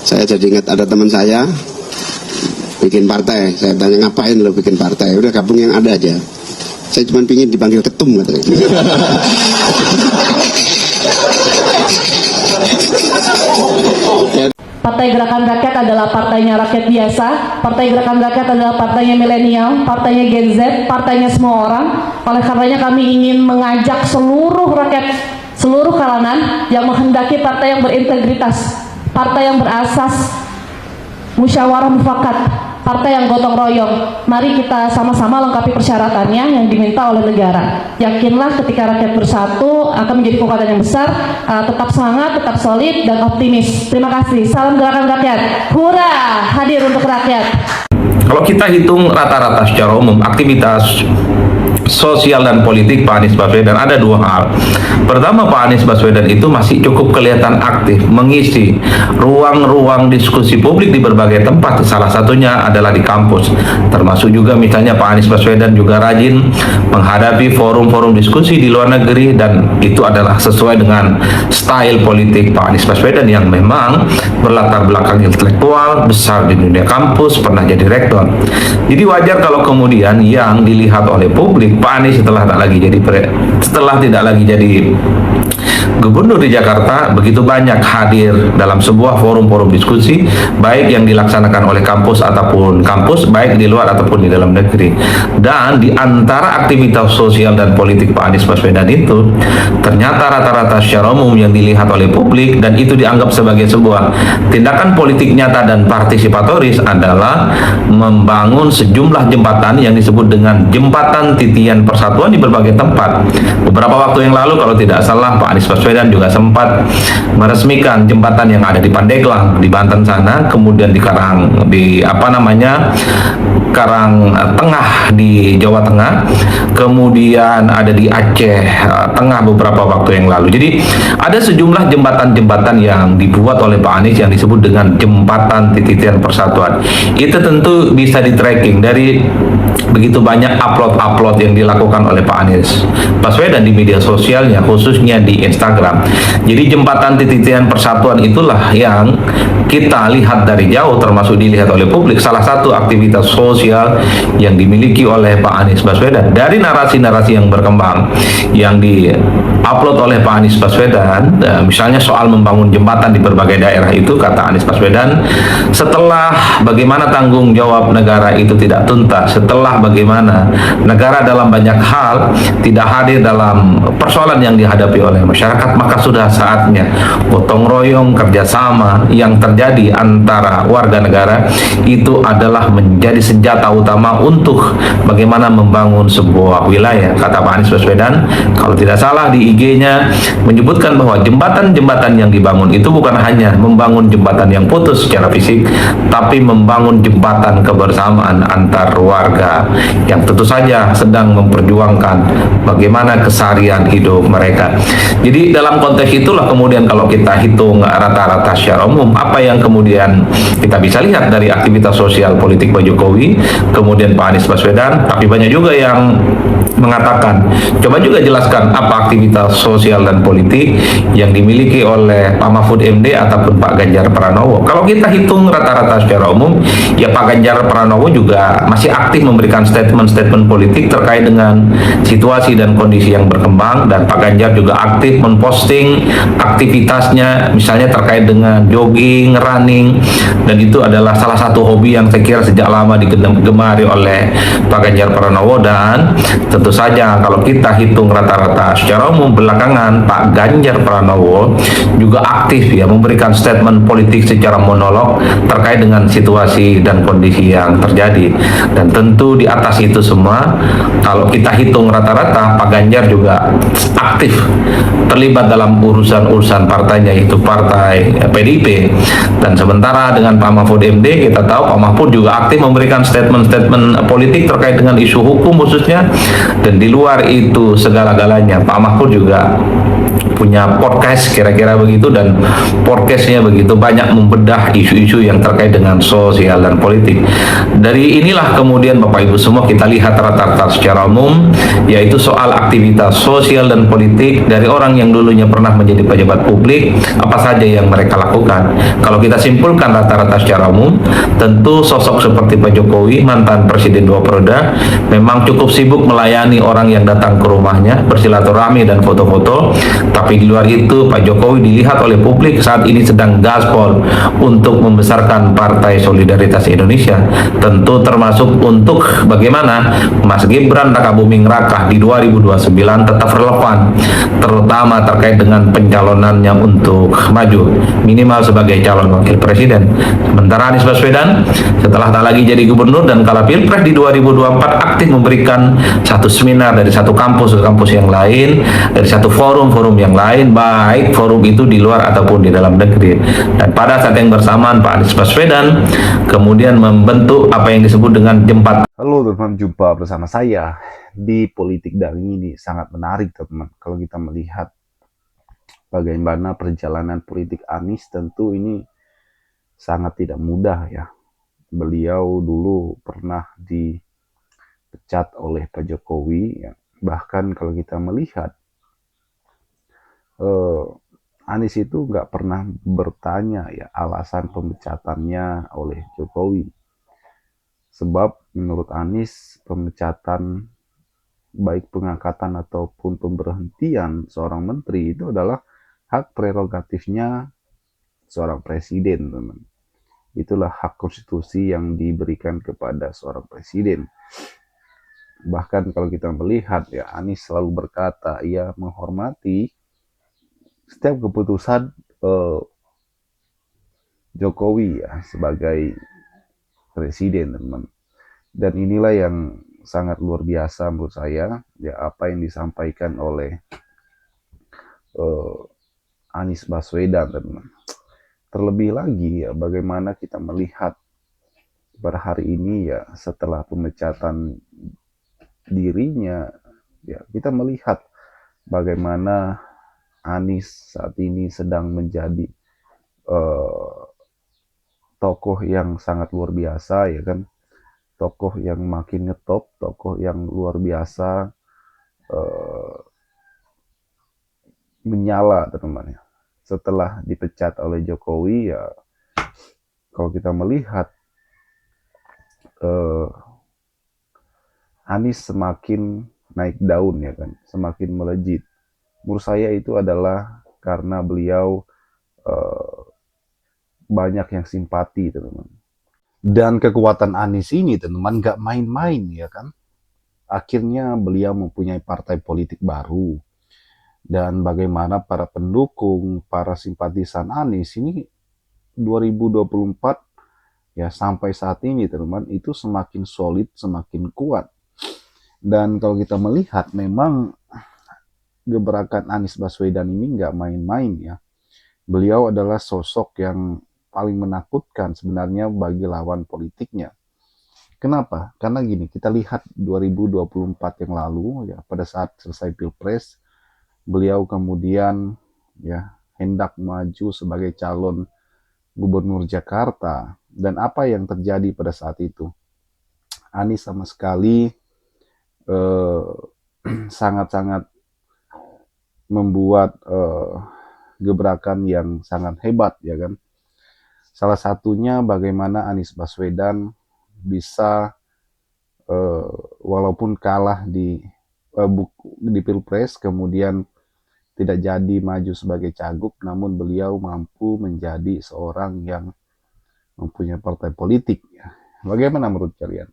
Saya jadi ingat ada teman saya bikin partai. Saya tanya, ngapain lo bikin partai? Udah gabung yang ada aja. Saya cuma pingin dipanggil ketum katanya. Partai Gerakan Rakyat adalah partainya rakyat biasa. Partai Gerakan Rakyat adalah partainya milenial, partainya Gen Z, partainya semua orang. Oleh karenanya kami ingin mengajak seluruh rakyat, seluruh kalangan yang menghendaki partai yang berintegritas, partai yang berasas musyawarah mufakat, partai yang gotong royong. Mari kita sama-sama lengkapi persyaratannya yang diminta oleh negara. Yakinlah ketika rakyat bersatu akan menjadi kekuatan yang besar. Tetap semangat, tetap solid dan optimis. Terima kasih. Salam Gerakan Rakyat. Hura, hadir untuk rakyat. Kalau kita hitung rata-rata secara umum aktivitas sosial dan politik Pak Anies Baswedan ada dua hal. Pertama, Pak Anies Baswedan itu masih cukup kelihatan aktif mengisi ruang-ruang diskusi publik di berbagai tempat. Salah satunya adalah di kampus. Termasuk juga misalnya Pak Anies Baswedan juga rajin menghadapi forum-forum diskusi di luar negeri, dan itu adalah sesuai dengan style politik Pak Anies Baswedan yang memang berlatar belakang intelektual, besar di dunia kampus, pernah jadi rektor. Jadi wajar kalau kemudian yang dilihat oleh publik, Pak Anies setelah tidak lagi jadi gubernur di Jakarta begitu banyak hadir dalam sebuah forum-forum diskusi, baik yang dilaksanakan oleh kampus ataupun kampus, baik di luar ataupun di dalam negeri. Dan di antara aktivitas sosial dan politik Pak Anies Baswedan itu ternyata rata-rata secara umum yang dilihat oleh publik dan itu dianggap sebagai sebuah tindakan politik nyata dan partisipatoris adalah membangun sejumlah jembatan yang disebut dengan jembatan titian persatuan di berbagai tempat. Beberapa waktu yang lalu kalau tidak salah Pak Anies Baswedan juga sempat meresmikan jembatan yang ada di Pandeglang di Banten sana, kemudian di Karang Tengah di Jawa Tengah, kemudian ada di Aceh Tengah beberapa waktu yang lalu. Jadi ada sejumlah jembatan-jembatan yang dibuat oleh Pak Anies yang disebut dengan jembatan titian persatuan. Itu tentu bisa di tracking dari begitu banyak upload yang dilakukan oleh Pak Anies Baswedan di media sosialnya, khususnya di Instagram. Jadi jembatan titian persatuan itulah yang kita lihat dari jauh, termasuk dilihat oleh publik, salah satu aktivitas sosial yang dimiliki oleh Pak Anies Baswedan. Dari narasi-narasi yang berkembang yang di-upload oleh Pak Anies Baswedan, misalnya soal membangun jembatan di berbagai daerah, itu kata Anies Baswedan, setelah bagaimana tanggung jawab negara itu tidak tuntas, setelah bagaimana negara dalam banyak hal tidak hadir dalam persoalan yang dihadapi oleh masyarakat, maka sudah saatnya gotong royong, kerjasama yang terjadi antara warga negara itu adalah menjadi senjata utama untuk bagaimana membangun sebuah wilayah. Kata Pak Anies Baswedan, kalau tidak salah di IG-nya menyebutkan bahwa jembatan-jembatan yang dibangun itu bukan hanya membangun jembatan yang putus secara fisik, tapi membangun jembatan kebersamaan antar warga yang tentu saja sedang memperjuangkan bagaimana keseharian hidup mereka. Jadi dalam konteks itulah kemudian kalau kita hitung rata-rata secara umum, apa yang kemudian kita bisa lihat dari aktivitas sosial politik Pak Jokowi, kemudian Pak Anies Baswedan, tapi banyak juga yang mengatakan, coba juga jelaskan apa aktivitas sosial dan politik yang dimiliki oleh Pak Mahfud MD ataupun Pak Ganjar Pranowo. Kalau kita hitung rata-rata secara umum, ya Pak Ganjar Pranowo juga masih aktif memberikan statement-statement politik terkait dengan situasi dan kondisi yang berkembang, dan Pak Ganjar juga aktif memposting aktivitasnya misalnya terkait dengan jogging, running, dan itu adalah salah satu hobi yang saya kira sejak lama digemari oleh Pak Ganjar Pranowo. Dan tentu saja kalau kita hitung rata-rata secara umum belakangan Pak Ganjar Pranowo juga aktif ya memberikan statement politik secara monolog terkait dengan situasi dan kondisi yang terjadi. Dan tentu di atas itu semua kalau kita hitung rata-rata Pak Ganjar juga aktif terlibat dalam urusan-urusan partainya, yaitu partai PDIP. Dan sementara dengan Pak Mahfud MD kita tahu Pak Mahfud juga aktif memberikan statement-statement politik terkait dengan isu hukum khususnya. Dan di luar itu segala-galanya Pak Mahfud juga punya podcast kira-kira begitu, dan podcastnya begitu banyak membedah isu-isu yang terkait dengan sosial dan politik. Dari inilah kemudian Bapak Ibu semua kita lihat rata-rata secara umum, yaitu soal aktivitas sosial dan politik dari orang yang dulunya pernah menjadi pejabat publik, apa saja yang mereka lakukan. Kalau kita kita simpulkan rata-rata secara umum, tentu sosok seperti Pak Jokowi, mantan Presiden 2 periode, memang cukup sibuk melayani orang yang datang ke rumahnya, bersilaturahmi dan foto-foto. Tapi di luar itu, Pak Jokowi dilihat oleh publik saat ini sedang gaspol untuk membesarkan Partai Solidaritas Indonesia. Tentu termasuk untuk bagaimana Mas Gibran Rakabuming Raka di 2029 tetap relevan, terutama terkait dengan pencalonannya untuk maju minimal sebagai calon wakil presiden. Sementara Anies Baswedan setelah tak lagi jadi gubernur dan kala pilpres di 2024 aktif memberikan satu seminar dari satu kampus ke kampus yang lain, dari satu forum-forum yang lain, baik forum itu di luar ataupun di dalam negeri. Dan pada saat yang bersamaan Pak Anies Baswedan kemudian membentuk apa yang disebut dengan jembatan. Halo teman-teman, jumpa bersama saya di Politik Daring. Ini sangat menarik teman-teman. Kalau kita melihat bagaimana perjalanan politik Anies, tentu ini sangat tidak mudah ya. Beliau dulu pernah dipecat oleh Pak Jokowi ya. Bahkan kalau kita melihat Anies itu nggak pernah bertanya ya alasan pemecatannya oleh Jokowi. Sebab menurut Anies, pemecatan baik pengangkatan ataupun pemberhentian seorang menteri itu adalah hak prerogatifnya seorang presiden, teman. Itulah hak konstitusi yang diberikan kepada seorang presiden. Bahkan kalau kita melihat ya, Anies selalu berkata ia menghormati setiap keputusan Jokowi ya sebagai presiden, teman. Dan inilah yang sangat luar biasa menurut saya ya, apa yang disampaikan oleh Anies Baswedan, teman. Terlebih lagi ya, bagaimana kita melihat pada hari ini ya, setelah pemecatan dirinya ya, kita melihat bagaimana Anies saat ini sedang menjadi tokoh yang sangat luar biasa ya kan, tokoh yang makin ngetop, tokoh yang luar biasa menyala teman-teman ya. Setelah dipecat oleh Jokowi ya, kalau kita melihat Anies semakin naik daun ya kan, semakin melejit. Menurut saya itu adalah karena beliau banyak yang simpati teman-teman. Dan kekuatan Anies ini teman-teman gak main-main ya kan. Akhirnya beliau mempunyai partai politik baru. Dan bagaimana para pendukung, para simpatisan Anies ini 2024 ya sampai saat ini teman-teman itu semakin solid, semakin kuat. Dan kalau kita melihat memang gebrakan Anies Baswedan ini gak main-main ya. Beliau adalah sosok yang paling menakutkan sebenarnya bagi lawan politiknya. Kenapa? Karena gini, kita lihat 2024 yang lalu ya, pada saat selesai Pilpres, beliau kemudian ya hendak maju sebagai calon gubernur Jakarta. Dan apa yang terjadi pada saat itu? Anies sama sekali sangat-sangat membuat gebrakan yang sangat hebat ya kan. Salah satunya bagaimana Anies Baswedan bisa walaupun kalah di Pilpres, kemudian tidak jadi maju sebagai cagup, namun beliau mampu menjadi seorang yang mempunyai partai politik. Bagaimana menurut kalian?